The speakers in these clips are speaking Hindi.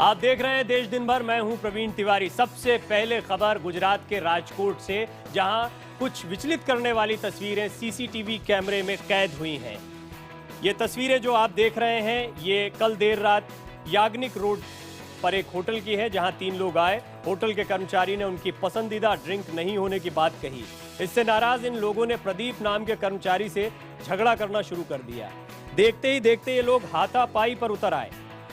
आप देख रहे हैं देश दिन भर। मैं हूं प्रवीण तिवारी। सबसे पहले खबर गुजरात के राजकोट से, जहां कुछ विचलित करने वाली तस्वीरें सीसीटीवी कैमरे में कैद हुई हैं। ये तस्वीरें जो आप देख रहे हैं, ये कल देर रात याग्निक रोड पर एक होटल की है, जहां 3 लोग आए। होटल के कर्मचारी ने उनकी पसंदीदा ड्रिंक नहीं होने की बात कही। इससे नाराज इन लोगों ने प्रदीप नाम के कर्मचारी से झगड़ा करना शुरू कर दिया। देखते ही देखते ये लोग हाथापाई पर उतर आए।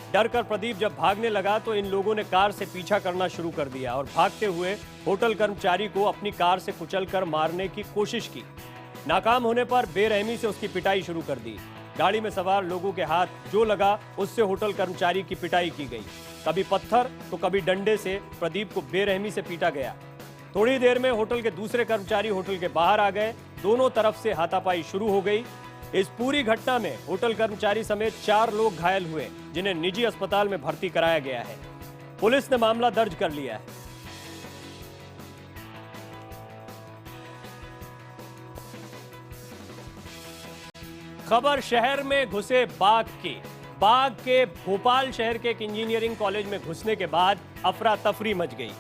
डर कर प्रदीप जब भागने लगा तो इन लोगों ने कार से पीछा करना शुरू कर दिया और भागते हुए होटल कर्मचारी को अपनी कार से कुचलकर मारने की कोशिश की। नाकाम होने पर बेरहमी से उसकी पिटाई शुरू कर दी। गाड़ी में सवार लोगों के हाथ जो लगा उससे होटल कर्मचारी की पिटाई की गई। कभी पत्थर तो कभी डंडे से प्रदीप को बेरहमी से पीटा गया। थोड़ी देर में होटल के दूसरे कर्मचारी होटल के बाहर आ गए। दोनों तरफ से हाथापाई शुरू हो गई। इस पूरी घटना में होटल कर्मचारी समेत 4 लोग घायल हुए, जिन्हें निजी अस्पताल में भर्ती कराया गया है। पुलिस ने मामला दर्ज कर लिया है। खबर शहर में घुसे बाघ की। बाघ के भोपाल शहर के एक इंजीनियरिंग कॉलेज में घुसने के बाद अफरा तफरी मच गई।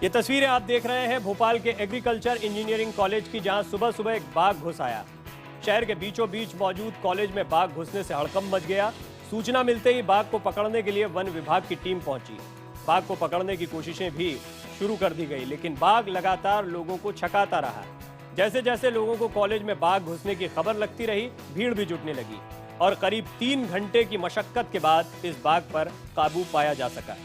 ये तस्वीरें आप देख रहे हैं भोपाल के एग्रीकल्चर इंजीनियरिंग कॉलेज की, जहां सुबह सुबह एक बाघ घुस आया। शहर के बीचों बीच मौजूद कॉलेज में बाघ घुसने से हड़कंप मच गया। सूचना मिलते ही बाघ को पकड़ने के लिए वन विभाग की टीम पहुंची। बाघ को पकड़ने की कोशिशें भी शुरू कर दी गई, लेकिन बाघ लगातार लोगों को छकाता रहा। जैसे जैसे लोगों को कॉलेज में बाघ घुसने की खबर लगती रही, भीड़ भी जुटने लगी और करीब 3 घंटे की मशक्कत के बाद इस बाघ पर काबू पाया जा सका।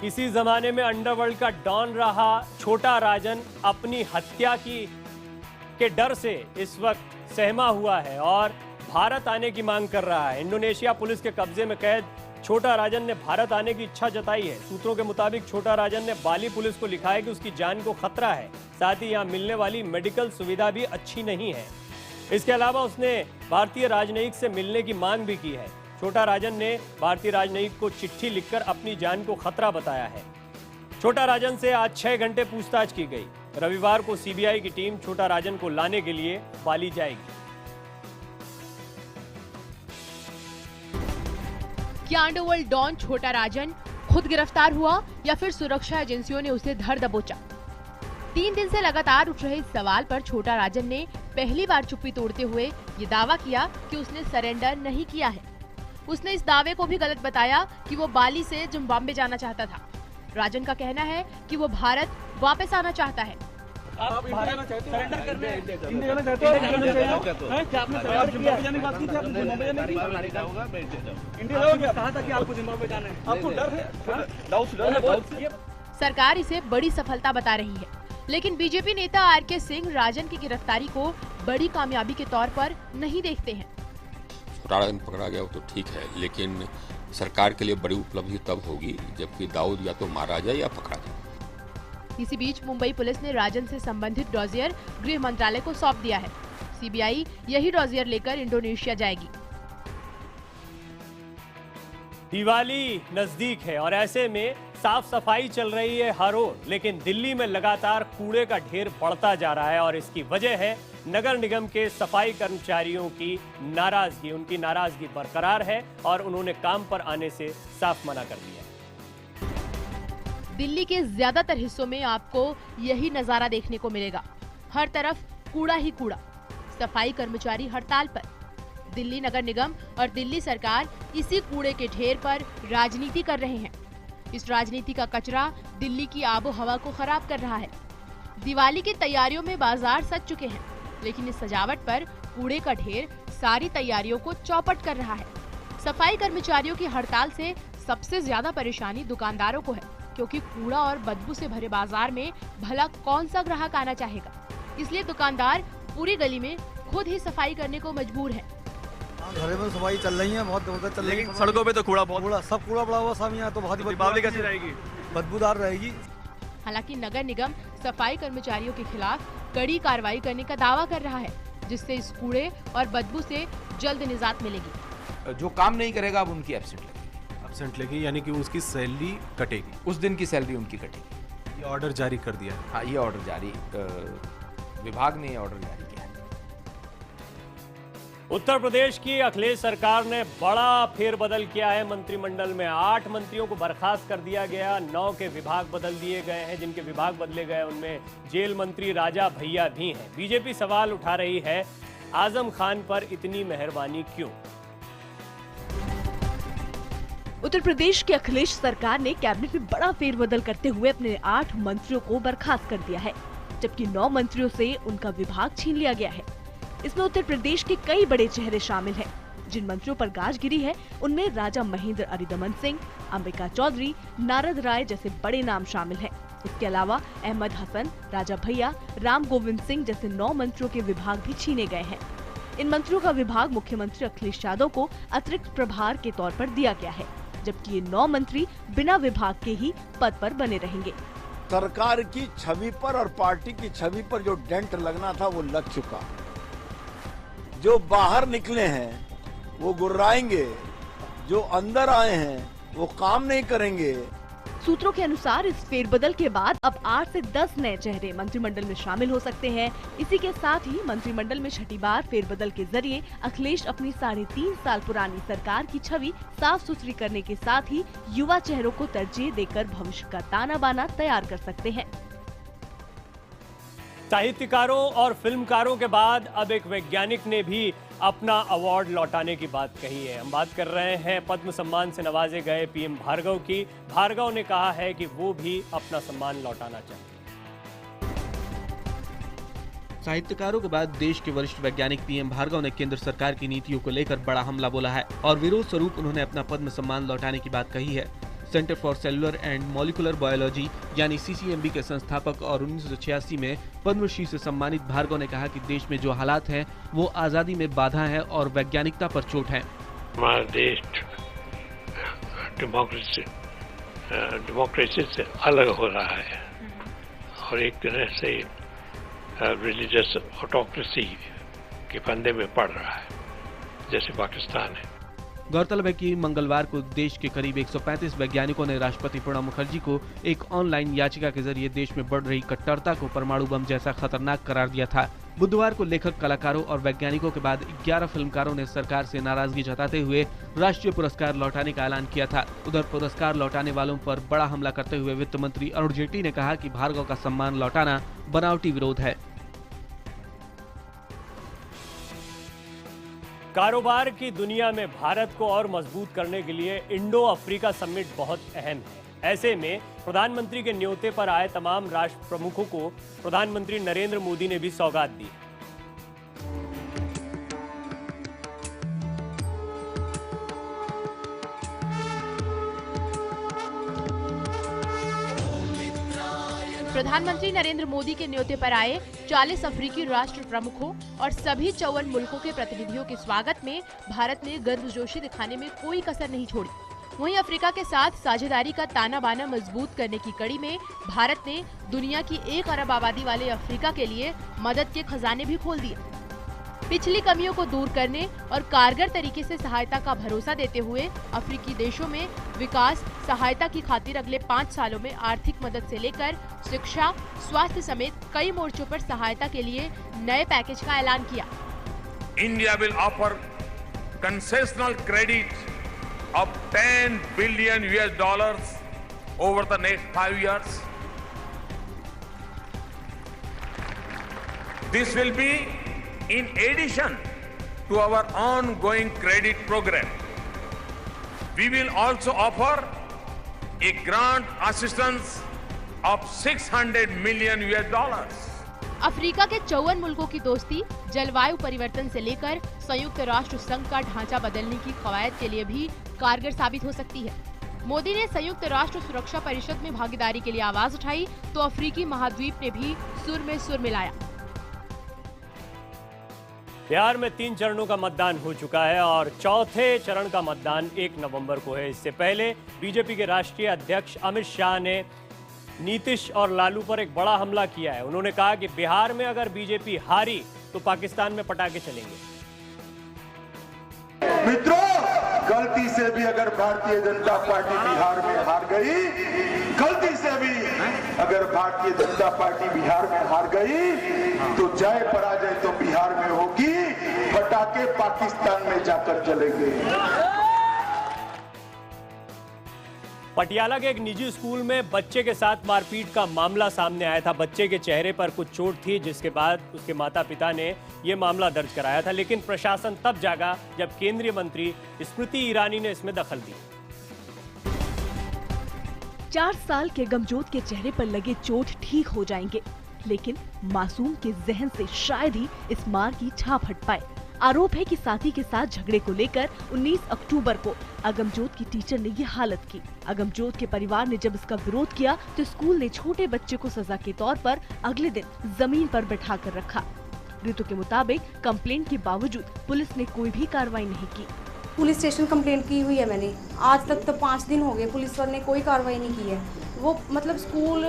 किसी जमाने में अंडरवर्ल्ड का डॉन रहा छोटा राजन अपनी हत्या के डर से इस वक्त सहमा हुआ है और भारत आने की मांग कर रहा है। इंडोनेशिया पुलिस के कब्जे में कैद छोटा राजन ने भारत आने की इच्छा जताई है। सूत्रों के मुताबिक छोटा राजन ने बाली पुलिस को लिखा है कि उसकी जान को खतरा है, साथ ही यहाँ मिलने वाली मेडिकल सुविधा भी अच्छी नहीं है। इसके अलावा उसने भारतीय राजनयिक से मिलने की मांग भी की है। छोटा राजन ने भारतीय राजनयिक को चिट्ठी लिखकर अपनी जान को खतरा बताया है। छोटा राजन से आज 6 घंटे पूछताछ की गई। रविवार को सीबीआई की टीम छोटा राजन को लाने के लिए बाली जाएगी। क्या अंडरवर्ल्ड डॉन छोटा राजन खुद गिरफ्तार हुआ या फिर सुरक्षा एजेंसियों ने उसे धर दबोचा? 3 दिन से लगातार उठ रहे इस सवाल पर छोटा राजन ने पहली बार चुप्पी तोड़ते हुए ये दावा किया कि उसने सरेंडर नहीं किया है। उसने इस दावे को भी गलत बताया कि वो बाली से जिम्बाब्वे जाना चाहता था। राजन का कहना है कि वो भारत वापस आना चाहता है। आप इंडिया जाना चाहते हो? सरेंडर करने इंडिया जाना चाहते हो? क्या आपने सरेंडर जिम्बाब्वे जाने की बात की थी? आपने जिम्बाब्वे जाने की? इंडिया जाओगे? कहा था कि आपको जिम्बाब्वे जाना है। आपको डर है? डाउट। सरकार इसे बड़ी सफलता बता रही है, लेकिन बीजेपी नेता आर.के. सिंह राजन की गिरफ्तारी को बड़ी कामयाबी के तौर पर नहीं देखते हैं। राजन पकड़ा गया तो ठीक है, लेकिन सरकार के लिए बड़ी उपलब्धि तब होगी जबकि दाऊद या तो मारा जाए या पकड़ा जाए। इसी बीच मुंबई पुलिस ने राजन से संबंधित डॉजियर गृह मंत्रालय को सौंप दिया है। सीबीआई यही डॉजियर लेकर इंडोनेशिया जाएगी। दिवाली नजदीक है और ऐसे में साफ सफाई चल रही है हर ओर, लेकिन दिल्ली में लगातार कूड़े का ढेर बढ़ता जा रहा है और इसकी वजह है नगर निगम के सफाई कर्मचारियों की नाराजगी। उनकी नाराजगी बरकरार है और उन्होंने काम पर आने से साफ मना कर दिया। दिल्ली के ज्यादातर हिस्सों में आपको यही नजारा देखने को मिलेगा। हर तरफ कूड़ा ही कूड़ा। सफाई कर्मचारी हड़ताल पर। दिल्ली नगर निगम और दिल्ली सरकार इसी कूड़े के ढेर पर राजनीति कर रहे हैं। इस राजनीति का कचरा दिल्ली की आबो हवा को खराब कर रहा है। दिवाली की तैयारियों में बाजार सज चुके हैं, लेकिन इस सजावट पर कूड़े का ढेर सारी तैयारियों को चौपट कर रहा है। सफाई कर्मचारियों की हड़ताल से सबसे ज्यादा परेशानी दुकानदारों को है, क्योंकि कूड़ा और बदबू से भरे बाजार में भला कौन सा ग्राहक आना चाहेगा। इसलिए दुकानदार पूरी गली में खुद ही सफाई करने को मजबूर है। घरों में सफाई चल रही है, बहुत जोरदार चल रही है। सड़कों पे तो कूड़ा सब कूड़ा पड़ा हुआ सब यहाँ तो बहुत ही दीपावली कैसी रहेगी? बदबूदार रहेगी। हालांकि नगर निगम सफाई कर्मचारियों के खिलाफ कड़ी कार्रवाई करने का दावा कर रहा है, जिससे इस कूड़े और बदबू से जल्द निजात मिलेगी। जो काम नहीं करेगा अब उनकी एब्सेंट लगेगी, यानी कि उसकी सैलरी कटेगी। उस दिन की सैलरी उनकी कटेगी। ये ऑर्डर जारी कर दिया। हाँ, ये ऑर्डर जारी विभाग ने ये ऑर्डर जारी किया है। उत्तर प्रदेश की अखिलेश सरकार ने बड़ा फेरबदल किया है। मंत्रिमंडल में 8 मंत्रियों को बर्खास्त कर दिया गया, 9 के विभाग बदल दिए गए हैं। जिनके विभाग बदले गए उनमें जेल मंत्री राजा भैया भी हैं। बीजेपी सवाल उठा रही है, आजम खान पर इतनी मेहरबानी क्यों? उत्तर प्रदेश की अखिलेश सरकार ने कैबिनेट में बड़ा फेरबदल करते हुए अपने 8 मंत्रियों को बर्खास्त कर दिया है, जबकि 9 मंत्रियों से उनका विभाग छीन लिया गया है। इसमें उत्तर प्रदेश के कई बड़े चेहरे शामिल हैं। जिन मंत्रियों पर गाज गिरी है उनमें राजा महेंद्र अरिदमन सिंह, अंबिका चौधरी, नारद राय जैसे बड़े नाम शामिल हैं। इसके अलावा अहमद हसन, राजा भैया, राम गोविंद सिंह जैसे 9 मंत्रियों के विभाग भी छीने गए हैं। इन मंत्रियों का विभाग मुख्यमंत्री अखिलेश यादव को अतिरिक्त प्रभार के तौर पर दिया गया है, जबकि ये 9 मंत्री बिना विभाग के ही पद पर बने रहेंगे। सरकार की छवि पर और पार्टी की छवि पर जो डेंट लगना था वो लग चुका। जो बाहर निकले हैं वो गुर्राएंगे, जो अंदर आए हैं वो काम नहीं करेंगे। सूत्रों के अनुसार इस फेरबदल के बाद अब 8 से 10 नए चेहरे मंत्रिमंडल में शामिल हो सकते हैं। इसी के साथ ही मंत्रिमंडल में छठी बार फेरबदल के जरिए अखिलेश अपनी 3.5 साल पुरानी सरकार की छवि साफ सुथरी करने के साथ ही युवा चेहरों को तरजीह देकर भविष्य का ताना बाना तैयार कर सकते हैं। साहित्यकारों और फिल्मकारों के बाद अब एक वैज्ञानिक ने भी अपना अवार्ड लौटाने की बात कही है। हम बात कर रहे हैं पद्म सम्मान से नवाजे गए पीएम भार्गव की। भार्गव ने कहा है कि वो भी अपना सम्मान लौटाना चाहते हैं। साहित्यकारों के बाद देश के वरिष्ठ वैज्ञानिक पीएम भार्गव ने केंद्र सरकार की नीतियों को लेकर बड़ा हमला बोला है और विरोध स्वरूप उन्होंने अपना पद्म सम्मान लौटाने की बात कही है। Centre for cellular and molecular biology यानी CCMB के संस्थापक और 1986 में पद्मश्री से सम्मानित भार्गव ने कहा कि देश में जो हालात हैं वो आज़ादी में बाधा है और वैज्ञानिकता पर चोट है। हमारा देश डेमोक्रेसी से अलग हो रहा है और एक तरह से रिलीजियस ऑटोक्रेसी के फंदे में पड़ रहा है, जैसे पाकिस्तान है। गौरतलब है कि मंगलवार को देश के करीब 135 वैज्ञानिकों ने राष्ट्रपति प्रणब मुखर्जी को एक ऑनलाइन याचिका के जरिए देश में बढ़ रही कट्टरता को परमाणु बम जैसा खतरनाक करार दिया था। बुधवार को लेखक, कलाकारों और वैज्ञानिकों के बाद 11 फिल्मकारों ने सरकार से नाराजगी जताते हुए राष्ट्रीय पुरस्कार लौटाने का ऐलान किया था। उधर पुरस्कार लौटाने वालों पर बड़ा हमला करते हुए वित्त मंत्री अरुण जेटली ने कहा कि भार्गव का सम्मान लौटाना बनावटी विरोध है। कारोबार की दुनिया में भारत को और मजबूत करने के लिए इंडो अफ्रीका समिट बहुत अहम है। ऐसे में प्रधानमंत्री के न्योते पर आए तमाम राष्ट्र प्रमुखों को प्रधानमंत्री नरेंद्र मोदी ने भी सौगात दी। प्रधानमंत्री नरेंद्र मोदी के न्योते पर आए 40 अफ्रीकी राष्ट्र प्रमुखों और सभी 54 मुल्कों के प्रतिनिधियों के स्वागत में भारत ने गर्मजोशी दिखाने में कोई कसर नहीं छोड़ी। वहीं अफ्रीका के साथ साझेदारी का ताना बाना मजबूत करने की कड़ी में भारत ने दुनिया की 1 अरब आबादी वाले अफ्रीका के लिए मदद के खजाने भी खोल दिए। पिछली कमियों को दूर करने और कारगर तरीके से सहायता का भरोसा देते हुए अफ्रीकी देशों में विकास सहायता की खातिर अगले 5 सालों में आर्थिक मदद से लेकर शिक्षा, स्वास्थ्य समेत कई मोर्चों पर सहायता के लिए नए पैकेज का ऐलान किया। India will offer concessional credit of $10 billion over the next 5 years. This will be in addition to our ongoing credit program. We will also offer a grant assistance of $600 million. Africa के 54 मुल्कों की दोस्ती जलवायु परिवर्तन से लेकर संयुक्त राष्ट्र संघ का ढांचा बदलने की कवायद के लिए भी कारगर साबित हो सकती है। मोदी ने संयुक्त राष्ट्र सुरक्षा परिषद में भागीदारी के लिए आवाज उठाई तो अफ्रीकी महाद्वीप ने भी सुर में सुर मिलाया। बिहार में 3 चरणों का मतदान हो चुका है और चौथे चरण का मतदान 1 नवंबर को है। इससे पहले बीजेपी के राष्ट्रीय अध्यक्ष अमित शाह ने नीतीश और लालू पर एक बड़ा हमला किया है। उन्होंने कहा कि बिहार में अगर बीजेपी हारी तो पाकिस्तान में पटाखे चलेंगे। मित्रों, गलती से भी अगर भारतीय जनता पार्टी बिहार में हार गई, गलती से भी अगर भारतीय जनता पार्टी बिहार में हार गई तो जय पराजय तो बिहार में होगी, पटाखे पाकिस्तान में जाकर चलेंगे। पटियाला के एक निजी स्कूल में बच्चे के साथ मारपीट का मामला सामने आया था। बच्चे के चेहरे पर कुछ चोट थी, जिसके बाद उसके माता पिता ने यह मामला दर्ज कराया था। लेकिन प्रशासन तब जागा जब केंद्रीय मंत्री स्मृति ईरानी ने इसमें दखल दी। 4 साल के गमजोत के चेहरे पर लगे चोट ठीक हो जाएंगे, लेकिन मासूम के जहन से शायद ही इस मार की छाप हट पाए। आरोप है कि साथी के साथ झगड़े को लेकर 19 अक्टूबर को अगमजोत की टीचर ने ये हालत की। अगमजोत के परिवार ने जब इसका विरोध किया तो स्कूल ने छोटे बच्चे को सजा के तौर पर अगले दिन जमीन पर बैठा कर रखा। रितु के मुताबिक कंप्लेंट के बावजूद पुलिस ने कोई भी कार्रवाई नहीं की। पुलिस स्टेशन कंप्लेंट की हुई है मैंने, आज तक तो 5 दिन हो गए, पुलिस वाले ने कोई कार्रवाई नहीं की है। वो मतलब स्कूल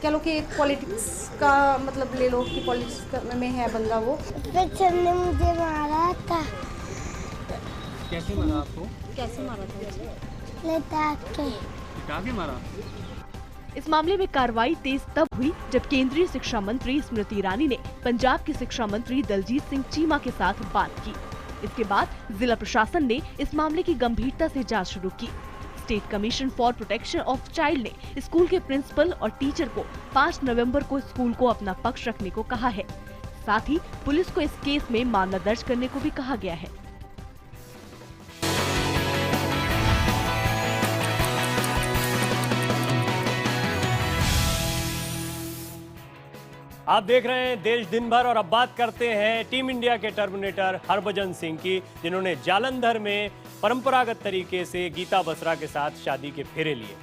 कह लो कि एक पॉलिटिक्स का मतलब ले लो कि पॉलिटिक्स में है बंदा। वो सर ने मुझे मारा था। कैसे मारा आपको? कैसे मारा था? लेटा के मारा। इस मामले में कार्रवाई तेज तब हुई जब केंद्रीय शिक्षा मंत्री स्मृति ईरानी ने पंजाब के शिक्षा मंत्री दलजीत सिंह चीमा के साथ बात की। इसके बाद जिला प्रशासन ने इस मामले की गंभीरता से जांच शुरू की। State commission for protection of child ने स्कूल के प्रिंसिपल और टीचर को 5 नवंबर को स्कूल को अपना पक्ष रखने को कहा है। साथ ही पुलिस को इस केस में मामला दर्ज करने को भी कहा गया है। आप देख रहे हैं देश दिन भर और अब बात करते हैं टीम इंडिया के टर्मिनेटर हरभजन सिंह की, जिन्होंने जालंधर में परंपरागत तरीके से गीता बसरा के साथ शादी के फेरे लिए।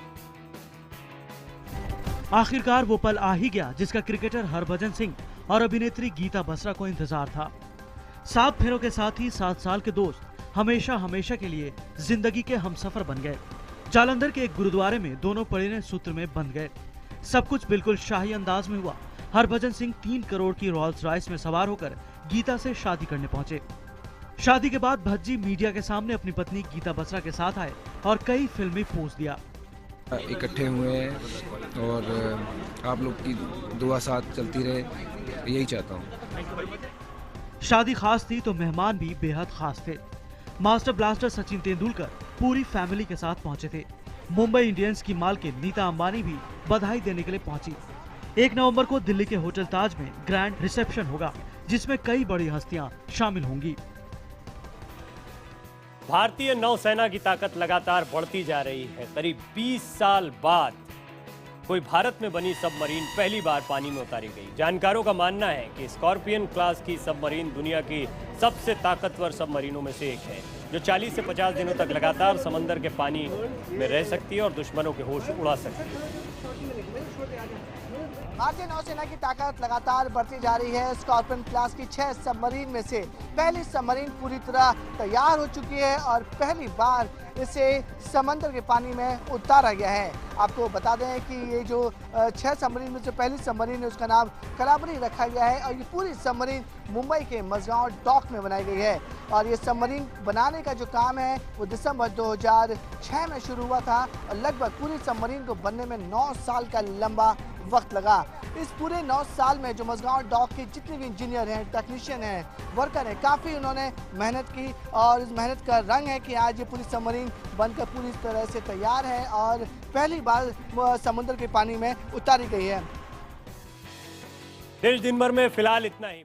आखिरकार वो पल आ ही गया जिसका क्रिकेटर हरभजन सिंह और अभिनेत्री गीता बसरा को इंतजार था। 7 फेरों के साथ ही 7 साल के दोस्त हमेशा हमेशा के लिए जिंदगी के हमसफर बन गए। जालंधर के एक गुरुद्वारे में दोनों परिणय सूत्र में बंध गए। सब कुछ बिल्कुल शाही अंदाज में हुआ। हरभजन सिंह 3 करोड़ की रॉल्स रॉयस में सवार होकर गीता से शादी करने पहुंचे। शादी के बाद भज्जी मीडिया के सामने अपनी पत्नी गीता बसरा के साथ आए और कई फिल्मी पोज दिया। इकट्ठे हुए हैं और आप लोग की दुआ साथ चलती रहे, यही चाहता हूँ। शादी खास थी तो मेहमान भी बेहद खास थे। मास्टर ब्लास्टर सचिन तेंदुलकर पूरी फैमिली के साथ पहुंचे थे। मुंबई इंडियंस की मालकिन नीता अंबानी भी बधाई देने के लिए पहुंची। 1 नवंबर को दिल्ली के होटल ताज में ग्रैंड रिसेप्शन होगा, जिसमें कई बड़ी हस्तियां शामिल होंगी। भारतीय नौसेना की ताकत लगातार बढ़ती जा रही है। करीब 20 साल बाद कोई भारत में बनी सबमरीन पहली बार पानी में उतारी गई। जानकारों का मानना है कि स्कॉर्पियन क्लास की सबमरीन दुनिया की सबसे ताकतवर सबमरीनों में से एक है, जो 40 से 50 दिनों तक लगातार समंदर के पानी में रह सकती है और दुश्मनों के होश उड़ा सकती है। भारतीय नौसेना की ताकत लगातार बढ़ती जा रही है। स्कॉर्पियन क्लास की 6 सबमरीन में से पहली सबमरीन पूरी तरह तैयार हो चुकी है और पहली बार इसे समंदर के पानी में उतारा गया है। आपको बता दें कि ये जो 6 सबमरीन में से पहली सबमरीन है उसका नाम कलाबरी रखा गया है और ये पूरी सबमरीन मुंबई के मझगांव डॉक में बनाई गई है। और ये सबमरीन बनाने का जो काम है वो दिसंबर 2006 में शुरू हुआ था और लगभग पूरी सबमरीन को बनने में 9 साल का लंबा वक्त लगा। इस पूरे 9 साल में जो मझगांव डॉक के जितने भी इंजीनियर हैं, टेक्नीशियन हैं, वर्कर हैं, काफ़ी उन्होंने मेहनत की और इस मेहनत का रंग है कि आज ये पूरी सबमरीन बनकर पूरी तरह से तैयार है और पहली बार समुद्र के पानी में उतारी गई है। देश दिन भर में फिलहाल इतना ही।